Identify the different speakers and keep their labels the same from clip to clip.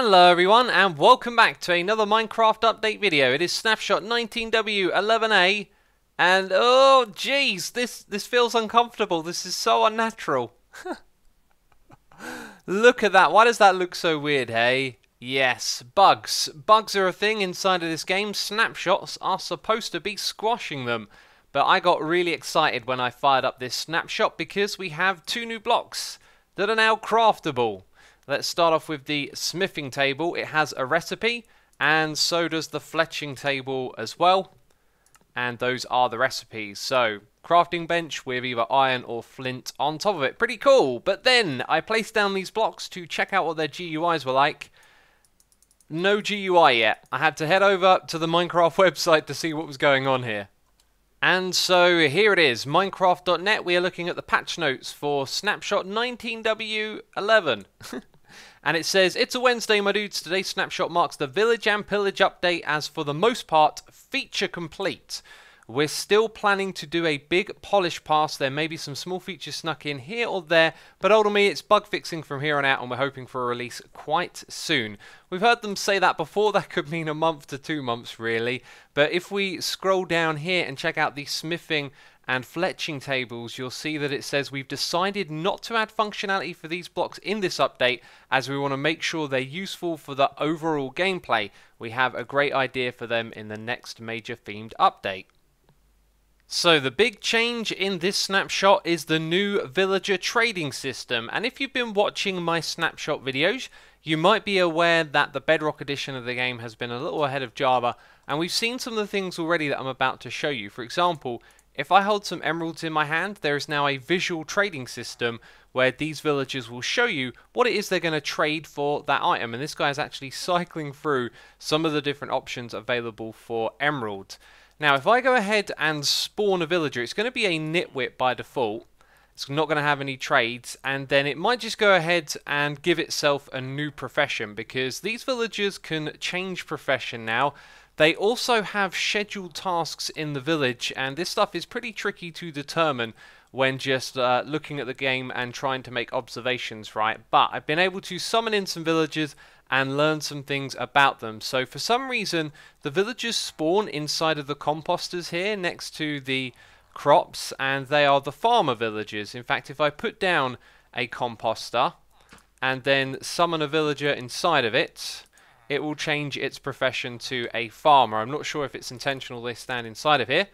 Speaker 1: Hello everyone and welcome back to another Minecraft update video. It is Snapshot 19W11A and oh jeez, this feels uncomfortable. This is so unnatural. Look at that. Why does that look so weird, hey? Yes, bugs. Bugs are a thing inside of this game. Snapshots are supposed to be squashing them. But I got really excited when I fired up this snapshot because we have two new blocks that are now craftable. Let's start off with the smithing table. It has a recipe, and so does the fletching table as well. And those are the recipes. So, crafting bench with either iron or flint on top of it. Pretty cool. But then, I placed down these blocks to check out what their GUIs were like. No GUI yet. I had to head over to the Minecraft website to see what was going on here. And so here it is, Minecraft.net. We are looking at the patch notes for Snapshot 19W11. And it says, it's a Wednesday, my dudes. Today's snapshot marks the Village and Pillage update as for the most part, feature complete. We're still planning to do a big polish pass. There may be some small features snuck in here or there, but ultimately it's bug fixing from here on out and we're hoping for a release quite soon. We've heard them say that before. That could mean a month to 2 months really. But if we scroll down here and check out the smithing and fletching tables, you'll see that it says we've decided not to add functionality for these blocks in this update as we want to make sure they're useful for the overall gameplay. We have a great idea for them in the next major themed update. So the big change in this snapshot is the new villager trading system, and if you've been watching my snapshot videos, you might be aware that the Bedrock edition of the game has been a little ahead of Java, and we've seen some of the things already that I'm about to show you. For example, if I hold some emeralds in my hand, there is now a visual trading system where these villagers will show you what it is they're going to trade for that item, and this guy is actually cycling through some of the different options available for emeralds. Now, if I go ahead and spawn a villager, it's going to be a nitwit by default. It's not going to have any trades, and then it might just go ahead and give itself a new profession because these villagers can change profession now. They also have scheduled tasks in the village, and this stuff is pretty tricky to determine when just looking at the game and trying to make observations, right? But I've been able to summon in some villagers and learn some things about them. So for some reason, the villagers spawn inside of the composters here next to the crops, and they are the farmer villagers. In fact, if I put down a composter and then summon a villager inside of it, it will change its profession to a farmer. I'm not sure if it's intentional they stand inside of here.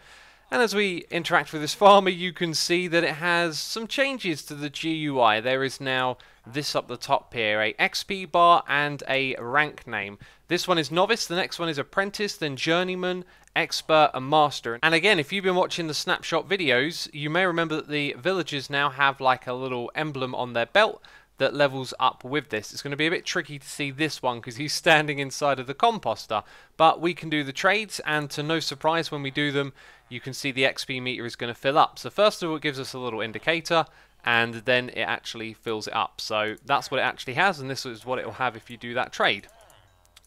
Speaker 1: And as we interact with this farmer, you can see that it has some changes to the GUI. There is now this up the top here, a XP bar and a rank name. This one is Novice, the next one is Apprentice, then Journeyman, Expert and Master. And again, if you've been watching the snapshot videos, you may remember that the villagers now have like a little emblem on their belt that levels up with this. It's going to be a bit tricky to see this one because he's standing inside of the composter, but we can do the trades, and to no surprise when we do them, you can see the XP meter is going to fill up. So first of all, it gives us a little indicator, and then it actually fills it up. So that's what it actually has, and this is what it will have if you do that trade.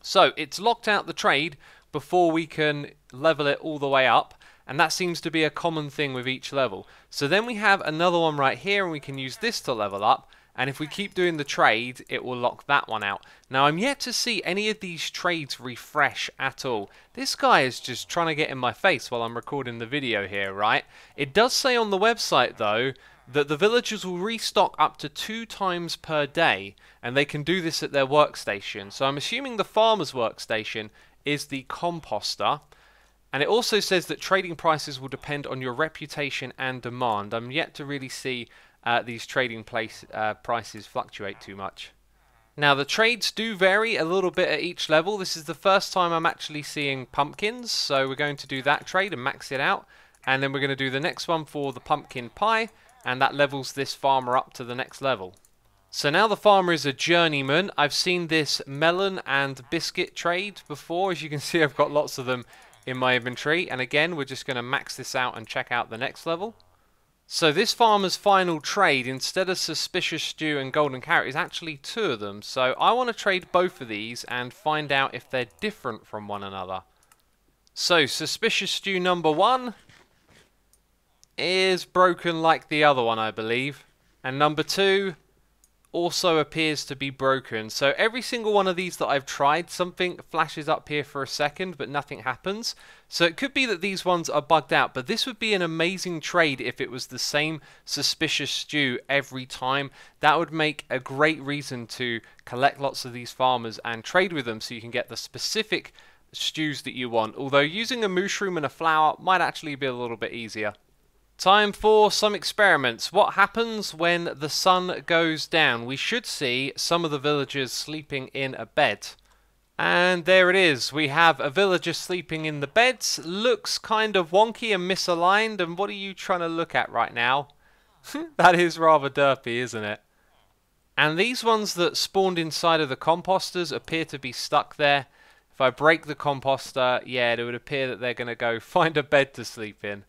Speaker 1: So it's locked out the trade before we can level it all the way up, and that seems to be a common thing with each level. So then we have another one right here, and we can use this to level up. And if we keep doing the trade, it will lock that one out. Now, I'm yet to see any of these trades refresh at all. This guy is just trying to get in my face while I'm recording the video here, right? It does say on the website, though, that the villagers will restock up to 2 times per day, and they can do this at their workstation. So I'm assuming the farmer's workstation is the composter. And it also says that trading prices will depend on your reputation and demand. I'm yet to really see these trading prices fluctuate too much. Now the trades do vary a little bit at each level. This is the first time I'm actually seeing pumpkins, so we're going to do that trade and max it out, and then we're going to do the next one for the pumpkin pie, and that levels this farmer up to the next level. So now the farmer is a journeyman. I've seen this melon and biscuit trade before. As you can see, I've got lots of them in my inventory, and again we're just going to max this out and check out the next level. So this farmer's final trade, instead of Suspicious Stew and Golden Carrot, is actually 2 of them. So I want to trade both of these and find out if they're different from one another. So Suspicious Stew number 1 is broken like the other one, I believe. And number 2 also appears to be broken. So every single one of these that I've tried, something flashes up here for a second, but nothing happens. So it could be that these ones are bugged out, but this would be an amazing trade if it was the same suspicious stew every time. That would make a great reason to collect lots of these farmers and trade with them so you can get the specific stews that you want. Although using a mushroom and a flower might actually be a little bit easier. Time for some experiments. What happens when the sun goes down? We should see some of the villagers sleeping in a bed. And there it is. We have a villager sleeping in the bed. Looks kind of wonky and misaligned. And what are you trying to look at right now? That is rather derpy, isn't it? And these ones that spawned inside of the composters appear to be stuck there. If I break the composter, yeah, it would appear that they're going to go find a bed to sleep in.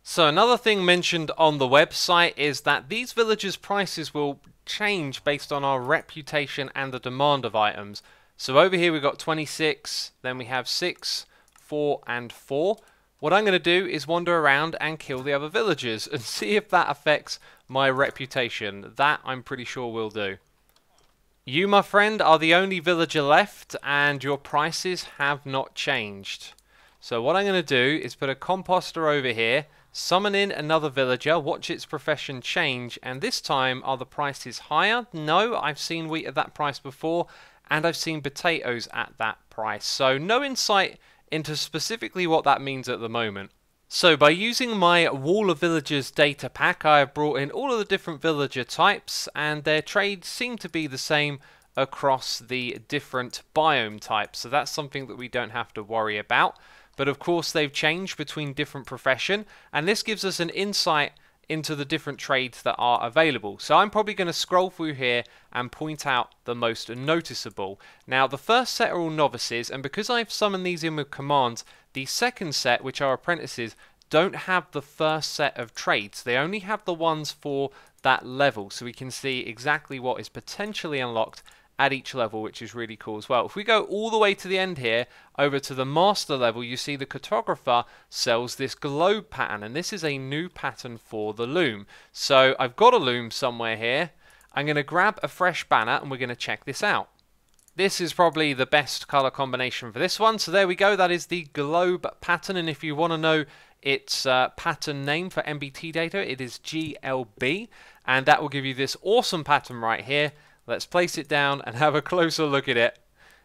Speaker 1: So another thing mentioned on the website is that these villagers' prices will change based on our reputation and the demand of items. So over here we've got 26, then we have 6, 4 and 4. What I'm going to do is wander around and kill the other villagers and see if that affects my reputation. That I'm pretty sure will do. You, my friend, are the only villager left and your prices have not changed. So what I'm going to do is put a composter over here, summon in another villager, watch its profession change, and this time are the prices higher? No, I've seen wheat at that price before, and I've seen potatoes at that price. So no insight into specifically what that means at the moment. So by using my Wall of Villagers data pack, I have brought in all of the different villager types, and their trades seem to be the same across the different biome types. So that's something that we don't have to worry about. But of course they've changed between different profession, and this gives us an insight into the different trades that are available. So I'm probably going to scroll through here and point out the most noticeable. Now the first set are all novices, and because I've summoned these in with commands, the second set, which are apprentices, don't have the first set of trades. They only have the ones for that level, so we can see exactly what is potentially unlocked at each level, which is really cool as well. If we go all the way to the end here, over to the master level, you see the cartographer sells this globe pattern, and this is a new pattern for the loom. So I've got a loom somewhere here. I'm going to grab a fresh banner and we're going to check this out. This is probably the best color combination for this one. So there we go, that is the globe pattern, and if you want to know its pattern name for MBT data, it is GLB, and that will give you this awesome pattern right here. Let's place it down and have a closer look at it.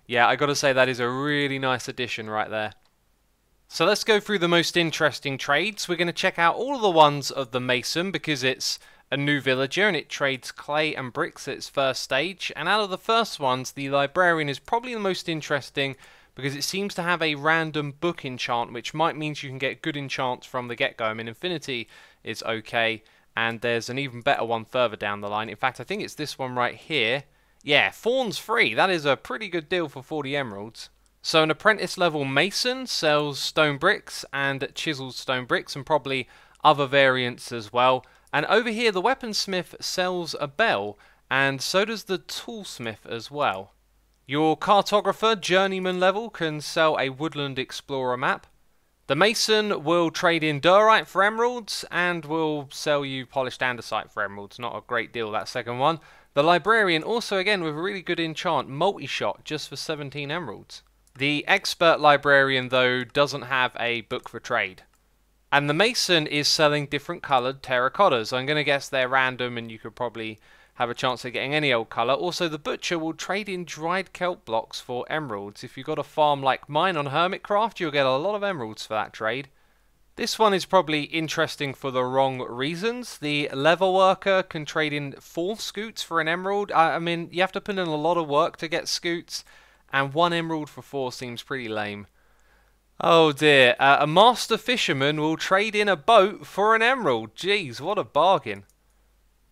Speaker 1: Yeah, I gotta say that is a really nice addition right there. So let's go through the most interesting trades. We're going to check out all of the ones of the Mason because it's a new villager and it trades clay and bricks at its first stage. And out of the first ones, the Librarian is probably the most interesting because it seems to have a random book enchant, which might mean you can get good enchants from the get-go. I mean, Infinity is okay. And there's an even better one further down the line. In fact, I think it's this one right here. Yeah, Fawn's free. That is a pretty good deal for 40 emeralds. So an apprentice level mason sells stone bricks and chiseled stone bricks and probably other variants as well. And over here, the weaponsmith sells a bell, and so does the toolsmith as well. Your cartographer journeyman level can sell a woodland explorer map. The mason will trade in diorite for emeralds and will sell you polished andesite for emeralds. Not a great deal, that second one. The librarian also, again, with a really good enchant, multi-shot, just for 17 emeralds. The expert librarian, though, doesn't have a book for trade. And the mason is selling different coloured terracottas. I'm going to guess they're random and you could probably have a chance of getting any old colour. Also, the butcher will trade in dried kelp blocks for emeralds. If you've got a farm like mine on Hermitcraft, you'll get a lot of emeralds for that trade. This one is probably interesting for the wrong reasons. The leather worker can trade in 4 scoots for an emerald. I mean, you have to put in a lot of work to get scoots, and 1 emerald for 4 seems pretty lame. Oh dear, a master fisherman will trade in a boat for an emerald. Jeez, what a bargain.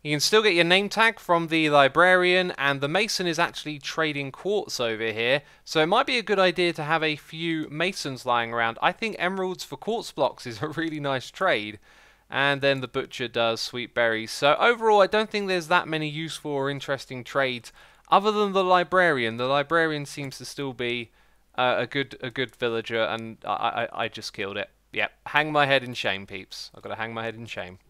Speaker 1: You can still get your name tag from the librarian, and the mason is actually trading quartz over here, so it might be a good idea to have a few masons lying around. I think emeralds for quartz blocks is a really nice trade, and then the butcher does sweet berries. So overall, I don't think there's that many useful or interesting trades other than the librarian. The librarian seems to still be a good villager, and I just killed it. Yep, hang my head in shame, peeps. I've got to hang my head in shame.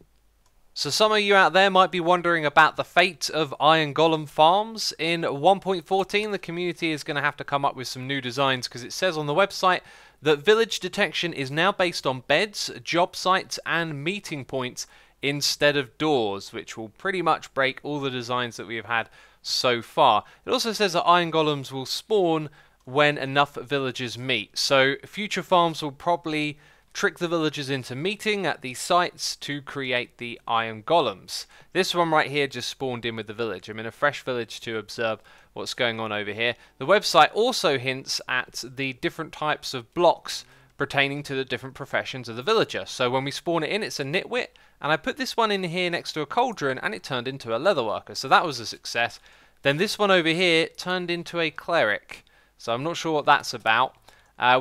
Speaker 1: So some of you out there might be wondering about the fate of Iron Golem farms. In 1.14, the community is going to have to come up with some new designs because it says on the website that village detection is now based on beds, job sites, and meeting points instead of doors, which will pretty much break all the designs that we have had so far. It also says that Iron Golems will spawn when enough villagers meet. So future farms will probably trick the villagers into meeting at these sites to create the Iron Golems. This one right here just spawned in with the village. I'm in a fresh village to observe what's going on over here. The website also hints at the different types of blocks pertaining to the different professions of the villager. So when we spawn it in, it's a nitwit, and I put this one in here next to a cauldron and it turned into a leather worker, so that was a success. Then this one over here turned into a cleric, so I'm not sure what that's about.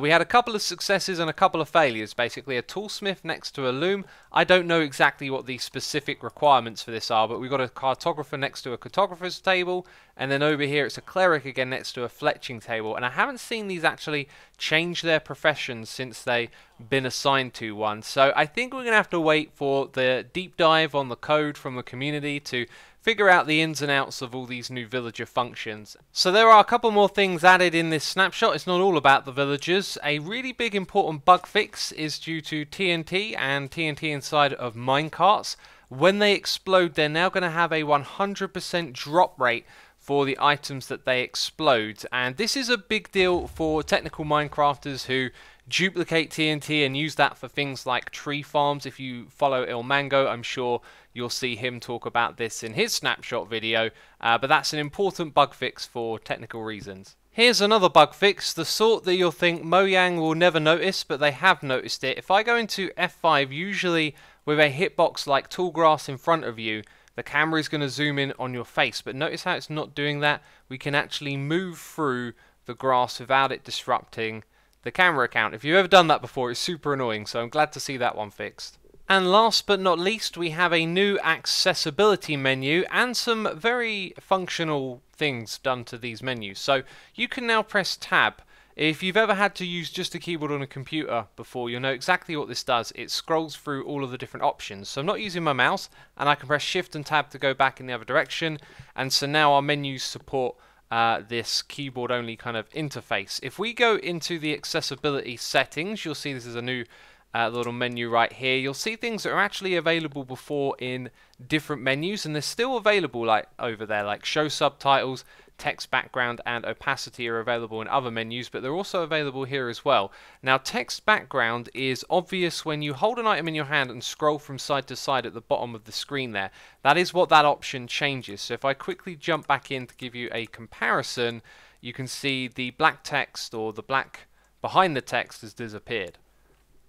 Speaker 1: We had a couple of successes and a couple of failures, basically a toolsmith next to a loom. I don't know exactly what the specific requirements for this are, but we've got a cartographer next to a cartographer's table, and then over here it's a cleric again next to a fletching table. And I haven't seen these actually change their professions since they've been assigned to one. So I think we're going to have to wait for the deep dive on the code from the community to figure out the ins and outs of all these new villager functions. So there are a couple more things added in this snapshot. It's not all about the villagers. A really big important bug fix is due to TNT and TNT inside of minecarts. When they explode, they're now going to have a 100% drop rate for the items that they explode, and this is a big deal for technical Minecrafters who duplicate TNT and use that for things like tree farms. If you follow Ilmango, I'm sure you'll see him talk about this in his snapshot video, but that's an important bug fix for technical reasons. Here's another bug fix, the sort that you'll think Mojang will never notice, but they have noticed it. If I go into F5, usually with a hitbox like Tallgrass in front of you, the camera is going to zoom in on your face, but notice how it's not doing that. We can actually move through the grass without it disrupting the camera account. If you've ever done that before, it's super annoying, so I'm glad to see that one fixed. And last but not least, we have a new accessibility menu and some very functional things done to these menus. So you can now press tab. If you've ever had to use just a keyboard on a computer before, you'll know exactly what this does. It scrolls through all of the different options. So I'm not using my mouse, and I can press shift and tab to go back in the other direction. And so now our menus support this keyboard only kind of interface. If we go into the accessibility settings, you'll see this is a new little menu right here. You'll see things that are actually available before in different menus, and they're still available like over there, like show subtitles, text background, and opacity are available in other menus, but they're also available here as well. Now, text background is obvious when you hold an item in your hand and scroll from side to side at the bottom of the screen there. That is what that option changes. So if I quickly jump back in to give you a comparison, you can see the black text, or the black behind the text, has disappeared.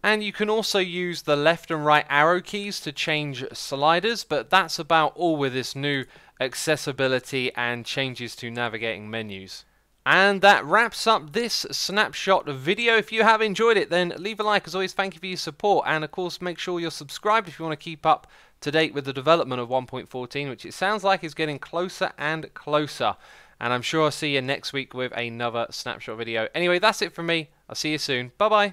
Speaker 1: And you can also use the left and right arrow keys to change sliders, but that's about all with this new accessibility and changes to navigating menus. And that wraps up this snapshot video. If you have enjoyed it, then leave a like. As always, thank you for your support, and of course make sure you're subscribed if you want to keep up to date with the development of 1.14, which it sounds like is getting closer and closer. And I'm sure I'll see you next week with another snapshot video. Anyway, that's it from me. I'll see you soon. Bye bye.